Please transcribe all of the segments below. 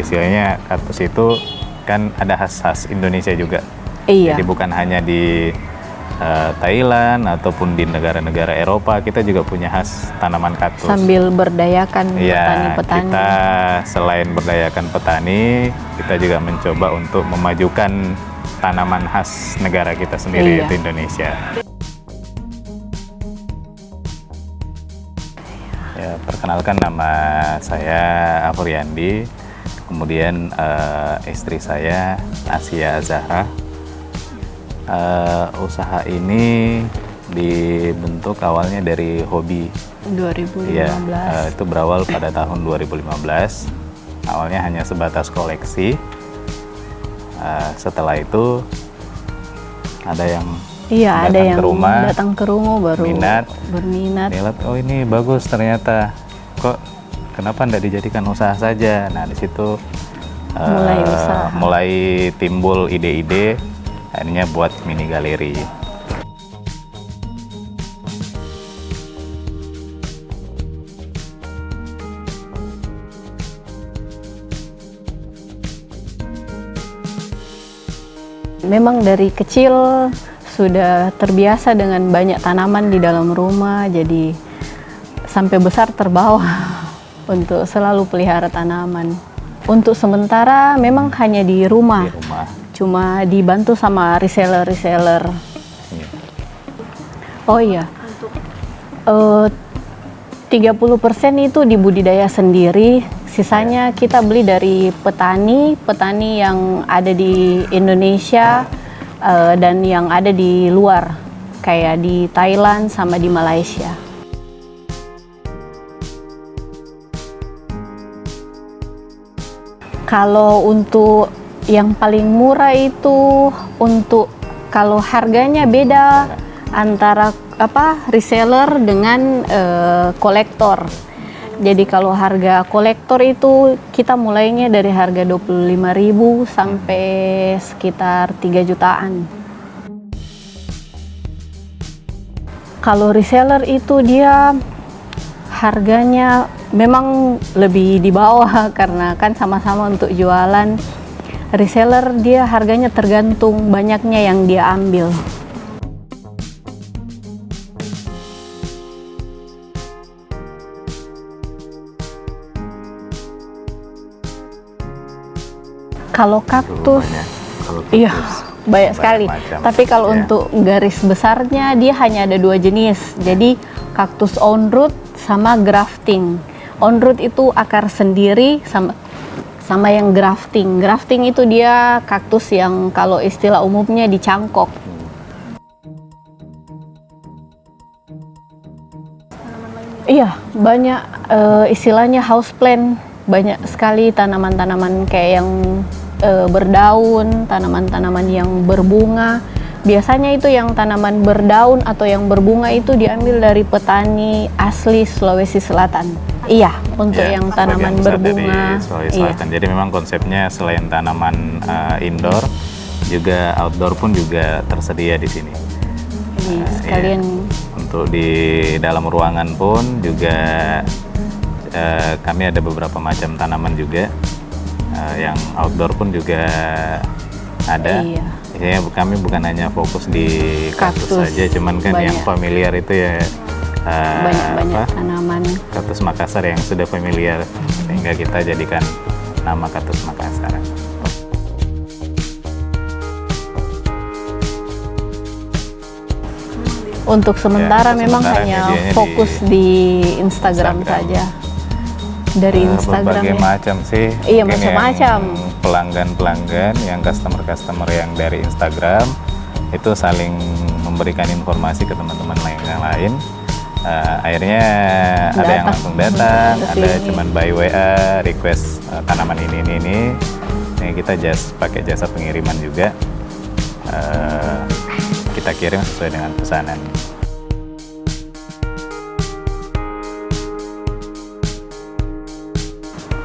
istilahnya kaktus itu kan ada khas-khas Indonesia juga. Iya. Jadi bukan hanya di Thailand ataupun di negara-negara Eropa, kita juga punya khas tanaman kaktus. Sambil berdayakan Iya, petani-petani. kita selain berdayakan petani, kita juga mencoba untuk memajukan tanaman khas negara kita sendiri, Iya. yaitu Indonesia. Ya, perkenalkan, nama saya Afriandi, kemudian istri saya Asia Zahra. Usaha ini dibentuk awalnya dari hobi. 2015. Ya, itu berawal pada tahun 2015. Awalnya hanya sebatas koleksi. Setelah itu ada yang Iya, ada yang datang ke rumah baru berminat. Lihat, oh ini bagus ternyata. Kok kenapa tidak dijadikan usaha saja? Nah, di situ mulai timbul ide-ide, akhirnya buat mini galeri. Memang dari kecil sudah terbiasa dengan banyak tanaman di dalam rumah, jadi sampai besar terbawa untuk selalu pelihara tanaman. Untuk sementara memang hanya di rumah. Cuma dibantu sama reseller. Oh iya, 30% itu dibudidaya sendiri, sisanya kita beli dari petani yang ada di Indonesia dan yang ada di luar, kayak di Thailand sama di Malaysia. Kalau untuk yang paling murah itu kalau harganya beda antara reseller dengan kolektor. Jadi kalau harga kolektor itu kita mulainya dari harga 25.000 sampai sekitar 3 jutaan. Kalau reseller itu dia harganya memang lebih di bawah karena kan sama-sama untuk jualan. Reseller dia harganya tergantung banyaknya yang dia ambil. Kalau kaktus, iya banyak sekali. Tapi kalau untuk garis besarnya dia hanya ada 2 jenis. Jadi kaktus on root sama grafting. On root itu akar sendiri sama yang grafting. Grafting itu dia kaktus yang kalau istilah umumnya dicangkok. Iya, banyak istilahnya house plant. Banyak sekali tanaman-tanaman kayak yang berdaun, tanaman-tanaman yang berbunga. Biasanya itu yang tanaman berdaun atau yang berbunga itu diambil dari petani asli Sulawesi Selatan. Iya, untuk yang tanaman berbunga. Dari Sulawesi Selatan. Jadi memang konsepnya selain tanaman indoor, juga outdoor pun juga tersedia di sini. Sekalian. Untuk di dalam ruangan pun juga kami ada beberapa macam tanaman juga. Yang outdoor pun juga ada. Ya, kami bukan hanya fokus di kaktus saja, cuman kan yang familiar itu ya banyak tanaman. Kaktus Makassar yang sudah familiar, sehingga kita jadikan nama kaktus Makassar. Untuk sementara memang hanya fokus di Instagram saja. Dari Instagram berbagai macam sih. Iya, macam-macam. Pelanggan yang customer yang dari Instagram itu saling memberikan informasi ke teman-teman yang lain. Akhirnya ada yang langsung datang, ada cuman by WA request tanaman ini. Kita pakai jasa pengiriman juga. Kita kirim sesuai dengan pesanan.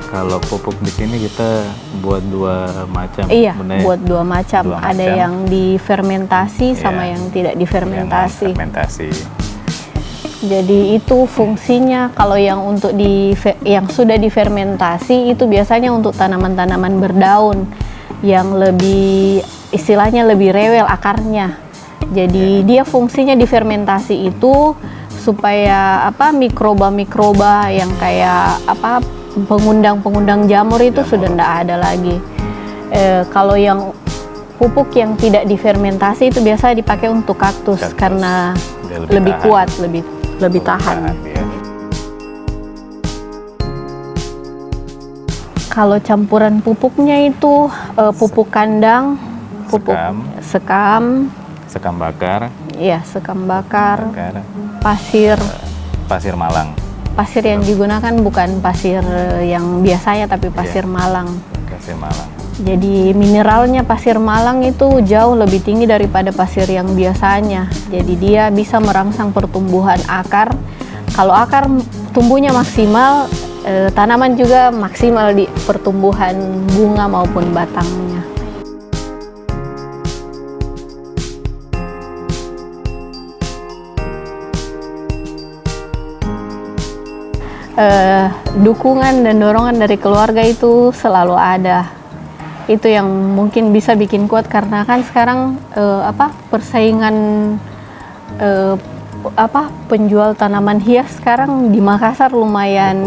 Kalau pupuk di sini kita buat 2 macam. Iya, buat 2 macam. Ada yang difermentasi sama yang tidak difermentasi. Jadi itu fungsinya. Kalau yang untuk yang sudah difermentasi itu biasanya untuk tanaman-tanaman berdaun yang lebih istilahnya lebih rewel akarnya. Jadi dia fungsinya difermentasi itu supaya mikroba-mikroba yang kayak pengundang jamur itu sudah tidak ada lagi. Kalau yang pupuk yang tidak difermentasi itu biasa dipakai untuk kaktus karena lebih kuat, lebih tahan. Ya. Kalau campuran pupuknya itu pupuk kandang, pupuk sekam bakar. Iya, sekam bakar. Pasir Malang. Pasir yang digunakan bukan pasir yang biasanya tapi pasir Malang. Pasir Malang. Jadi mineralnya pasir Malang itu jauh lebih tinggi daripada pasir yang biasanya. Jadi dia bisa merangsang pertumbuhan akar. Kalau akar tumbuhnya maksimal, tanaman juga maksimal di pertumbuhan bunga maupun batangnya. Dukungan dan dorongan dari keluarga itu selalu ada. Itu yang mungkin bisa bikin kuat karena kan sekarang persaingan penjual tanaman hias sekarang di Makassar lumayan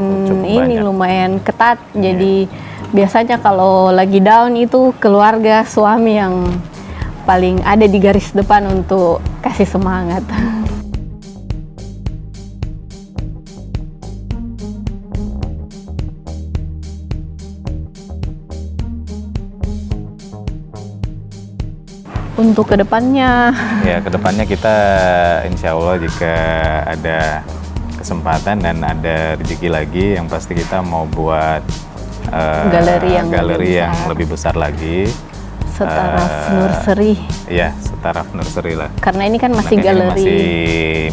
lumayan ketat. Jadi biasanya kalau lagi down itu keluarga suami yang paling ada di garis depan untuk kasih semangat. Untuk kedepannya? Ya, kedepannya kita insya Allah jika ada kesempatan dan ada rezeki lagi, yang pasti kita mau buat galeri yang lebih besar lagi. Setaraf nursery. Iya, setaraf nursery lah. Karena ini kan masih galeri. Masih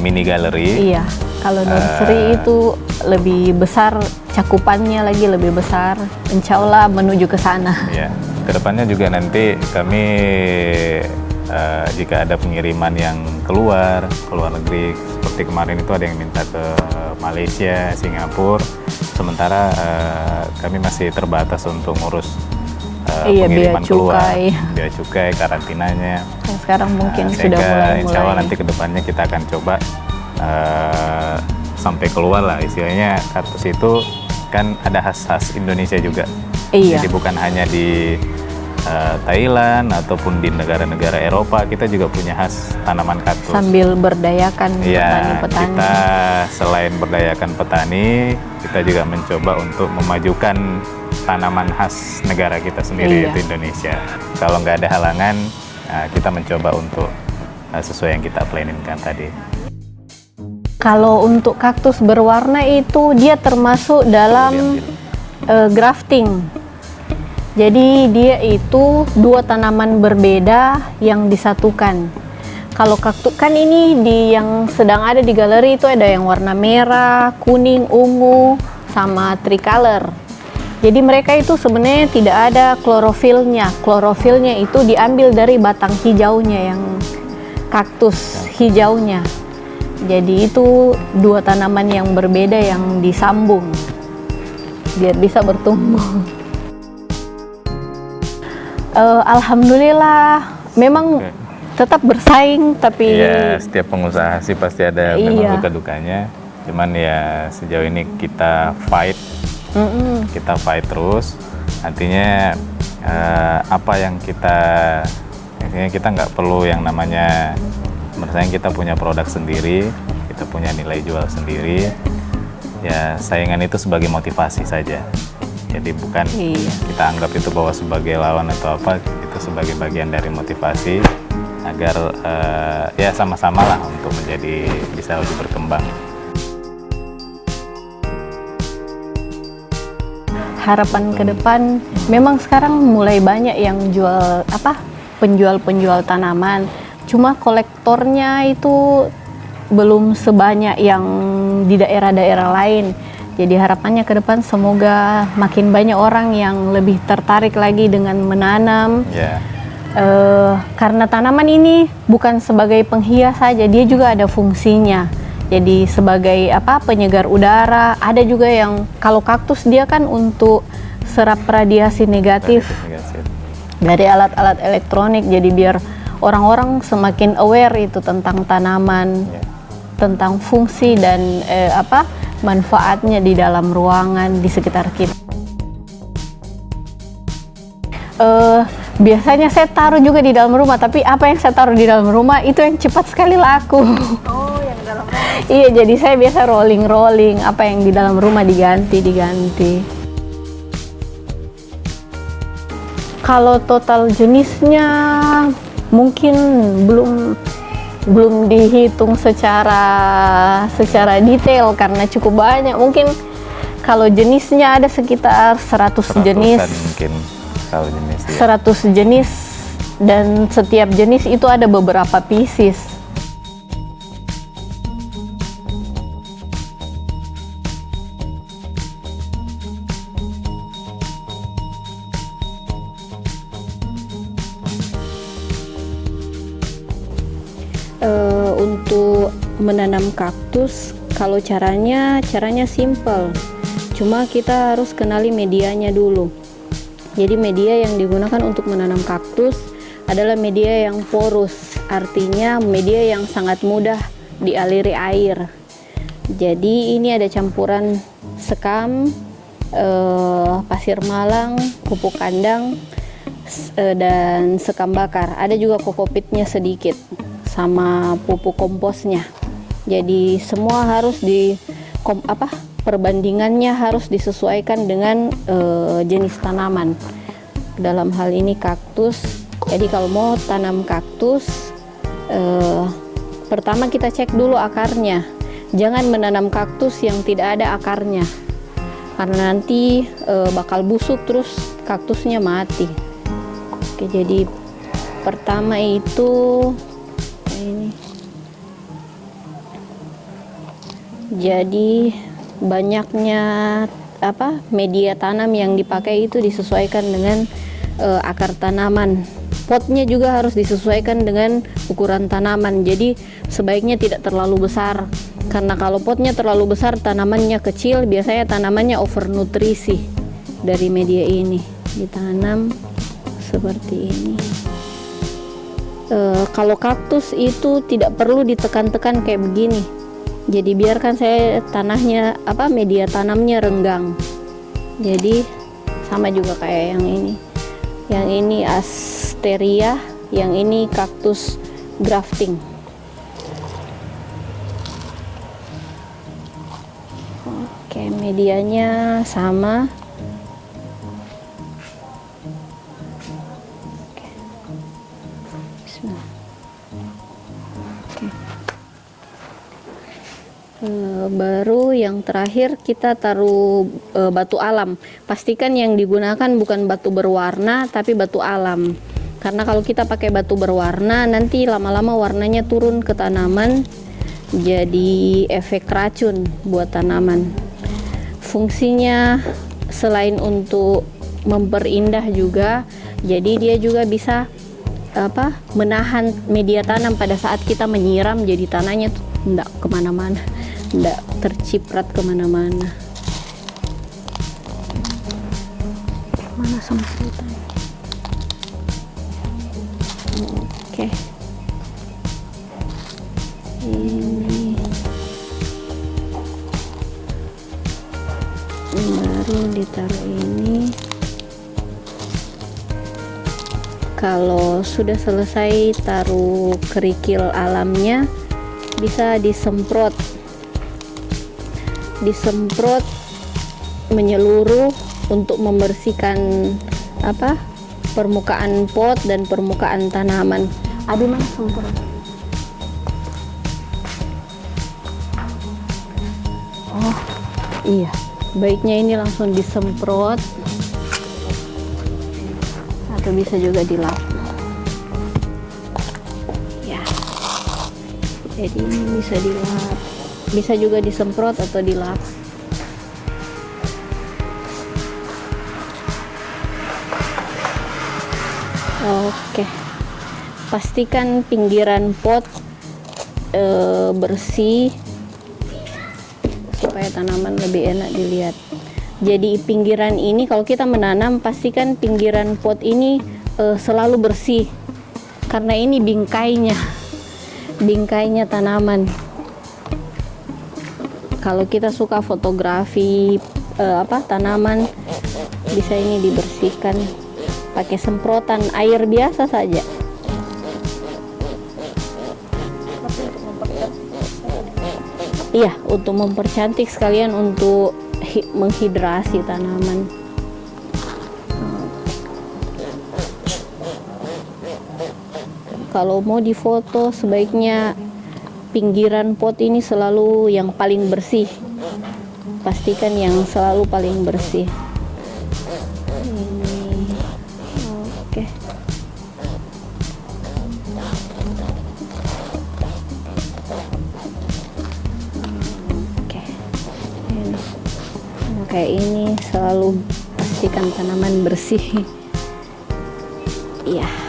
mini galeri. Iya, kalau nursery itu lebih besar, cakupannya lagi lebih besar. Insya Allah menuju ke sana. Iya. Kedepannya juga nanti kami jika ada pengiriman yang keluar negeri, seperti kemarin itu ada yang minta ke Malaysia, Singapura, sementara kami masih terbatas untuk ngurus pengiriman keluar, biaya cukai, karantinanya. Sekarang mungkin sudah mulai. Insya Allah nanti kedepannya kita akan coba sampai keluar lah, istilahnya kaktus itu kan ada khas-khas Indonesia juga. Iya. Jadi bukan hanya di Thailand ataupun di negara-negara Eropa, kita juga punya khas tanaman kaktus. Sambil berdayakan petani-petani. Kita selain berdayakan petani, kita juga mencoba untuk memajukan tanaman khas negara kita sendiri, yaitu Indonesia. Kalau nggak ada halangan, kita mencoba untuk sesuai yang kita planning-kan tadi. Kalau untuk kaktus berwarna itu dia termasuk dalam grafting. Jadi dia itu dua tanaman berbeda yang disatukan. Kalau kaktus kan ini yang sedang ada di galeri itu ada yang warna merah, kuning, ungu, sama tricolor. Jadi mereka itu sebenarnya tidak ada klorofilnya. Klorofilnya itu diambil dari batang hijaunya yang kaktus hijaunya. Jadi itu dua tanaman yang berbeda yang disambung biar bisa bertumbuh. Alhamdulillah, memang tetap bersaing, tapi setiap pengusaha sih pasti ada memang duka-dukanya. Cuman ya sejauh ini kita fight terus. Artinya apa yang kita nggak perlu yang namanya bersaing, kita punya produk sendiri, kita punya nilai jual sendiri. Ya saingan itu sebagai motivasi saja. Jadi bukan kita anggap itu bahwa sebagai lawan atau apa, itu sebagai bagian dari motivasi agar ya sama-sama lah untuk bisa lebih berkembang. Harapan ke depan, memang sekarang mulai banyak yang penjual tanaman. Cuma kolektornya itu belum sebanyak yang di daerah-daerah lain. Jadi harapannya ke depan semoga makin banyak orang yang lebih tertarik lagi dengan menanam. Karena tanaman ini bukan sebagai penghias saja, dia juga ada fungsinya. Jadi sebagai penyegar udara. Ada juga yang kalau kaktus dia kan untuk serap radiasi negatif dari alat-alat elektronik. Jadi biar orang-orang semakin aware itu tentang tanaman, tentang fungsi dan manfaatnya di dalam ruangan di sekitar kita. Biasanya saya taruh juga di dalam rumah, tapi apa yang saya taruh di dalam rumah itu yang cepat sekali laku. Oh, yang dalam rumah. Iya, jadi saya biasa rolling, apa yang di dalam rumah diganti. Kalau total jenisnya mungkin belum dihitung secara detail karena cukup banyak. Mungkin kalau jenisnya ada sekitar 100 jenis. Mungkin kalau jenis. 100 jenis, dan setiap jenis itu ada beberapa pieces. Untuk menanam kaktus, kalau caranya simple. Cuma kita harus kenali medianya dulu. Jadi media yang digunakan untuk menanam kaktus adalah media yang porous, artinya media yang sangat mudah dialiri air. Jadi ini ada campuran sekam, pasir malang, pupuk kandang, dan sekam bakar. Ada juga kokopitnya sedikit, sama pupuk komposnya. Jadi semua harus perbandingannya harus disesuaikan dengan jenis tanaman. Dalam hal ini kaktus. Jadi kalau mau tanam kaktus, pertama kita cek dulu akarnya. Jangan menanam kaktus yang tidak ada akarnya, karena nanti bakal busuk terus kaktusnya mati. Oke, jadi pertama itu ini. Jadi banyaknya media tanam yang dipakai itu disesuaikan dengan akar tanaman. Potnya juga harus disesuaikan dengan ukuran tanaman. Jadi sebaiknya tidak terlalu besar, karena kalau potnya terlalu besar tanamannya kecil, biasanya tanamannya overnutrisi dari media ini. Ditanam seperti ini. Kalau kaktus itu tidak perlu ditekan-tekan kayak begini. Jadi biarkan saya tanahnya media tanamnya renggang. Jadi sama juga kayak yang ini. Yang ini asteria, yang ini kaktus grafting. Oke, medianya sama. Baru yang terakhir kita taruh batu alam. Pastikan yang digunakan bukan batu berwarna tapi batu alam, karena kalau kita pakai batu berwarna nanti lama-lama warnanya turun ke tanaman, jadi efek racun buat tanaman. Fungsinya selain untuk memperindah juga, jadi dia juga bisa menahan media tanam pada saat kita menyiram, jadi tanahnya tidak kemana-mana, tidak terciprat kemana-mana. Mana semprotan? Oke. Ini baru ditaruh ini. Kalau sudah selesai taruh kerikil alamnya, bisa disemprot menyeluruh untuk membersihkan permukaan pot dan permukaan tanaman. Abi mana semprot? Oh iya, baiknya ini langsung disemprot atau bisa juga dilap. Ya, jadi ini bisa dilap, bisa juga disemprot atau dilap. Oke, pastikan pinggiran pot bersih supaya tanaman lebih enak dilihat. Jadi pinggiran ini kalau kita menanam pastikan pinggiran pot ini selalu bersih karena ini bingkainya tanaman. Kalau kita suka fotografi tanaman, bisa ini dibersihkan pakai semprotan air biasa saja. Iya, untuk mempercantik sekalian untuk menghidrasi tanaman. Kalau mau difoto sebaiknya pinggiran pot ini selalu yang paling bersih. Pastikan yang selalu paling bersih. Ini. Oke. Oke. Ini. Kayak ini selalu pastikan tanaman bersih. Iya.